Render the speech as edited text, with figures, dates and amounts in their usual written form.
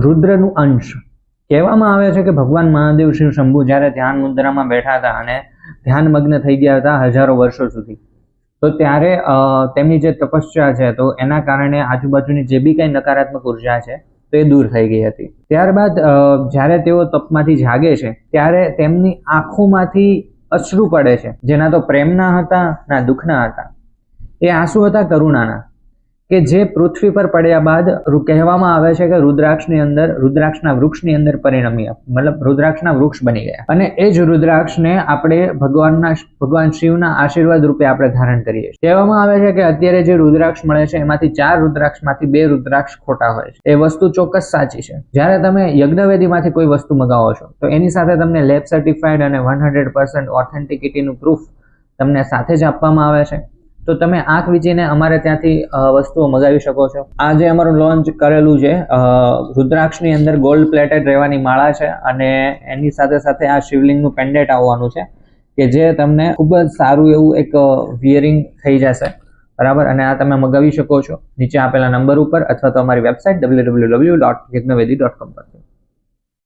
રુદ્રનું અંશ કહેવામાં આવે છે કે ભગવાન મહાદેવ શિવ શંભુ જ્યારે ધ્યાન મુદ્રામાં બેઠા હતા અને ધ્યાનમગ્ન થઈ ગયા હતા હજારો વર્ષો સુધી, તો ત્યારે તેમની જે તપસ્યા છે તો એના કારણે આજુબાજુની જે બી કંઈ નકારાત્મક ઉર્જા છે તો એ દૂર થઈ ગઈ હતી. ત્યારબાદ જ્યારે તેઓ તપમાંથી જાગે છે ત્યારે તેમની આંખોમાંથી અશ્રુ પડે છે, જેના તો પ્રેમના હતા ના દુઃખના હતા. એ આંસુ હતા કરુણાના, કે જે પૃથ્વી પર પડ્યા બાદ કહેવામાં આવે છે કે રુદ્રાક્ષના વૃક્ષની અંદર પરિણમ્યા, મતલબ રુદ્રાક્ષના વૃક્ષ બની ગયા. અને એ જ રુદ્રાક્ષને આપણે ભગવાન શિવના આશીર્વાદ રૂપે આપણે ધારણ કરીએ છીએ. કહેવામાં આવે છે કે અત્યારે જે રુદ્રાક્ષ મળે છે એમાંથી 4 રુદ્રાક્ષમાંથી 2 રુદ્રાક્ષ ખોટા હોય છે. એ વસ્તુ ચોક્કસ સાચી છે. જ્યારે તમે યજ્ઞવેદીમાંથી કોઈ વસ્તુ મંગાવો છો તો એની સાથે તમને લેબ સર્ટિફાઈડ અને 100% ઓથેન્ટિકિટીનું પ્રૂફ તમને સાથે જ આપવામાં આવે છે. તો તમે આંખ વીંચીને અમારે ત્યાંથી વસ્તુઓ મગાવી શકો છો. આ જે અમારું લોન્ચ કરેલું છે રુદ્રાક્ષની અંદર ગોલ્ડ પ્લેટેડ રહેવાની માળા છે અને એની સાથે સાથે આ શિવલિંગનું પેન્ડેન્ટ આવવાનું છે કે જે તમને ખૂબ જ સારું એવું એક વિયરિંગ થઈ જશે, બરાબર. અને આ તમે મગાવી શકો છો નીચે આપેલા નંબર ઉપર અથવા તો અમારી વેબસાઇટ www.yagnavedi.com પર.